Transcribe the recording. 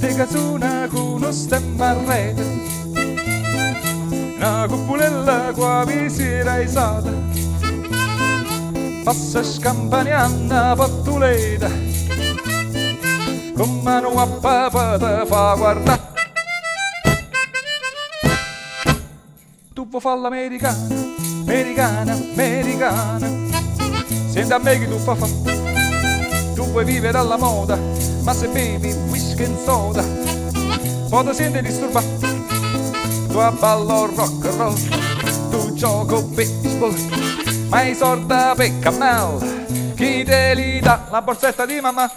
Te casuna con uno stemma a rete, una cupolella qua vi si era isata, passa scampagnando pattuleta, con mano a papà te fa guardare. Tu vuoi fare l'americana, americana, americana, senti a me che tu fa fa. Tu vuoi vivere alla moda, ma se bevi whisky e soda, poi ti senti disturbato. Tu ballo rock and roll, tu gioco baseball, ma i soldi per camminare, chi te li dà la borsetta di mamma?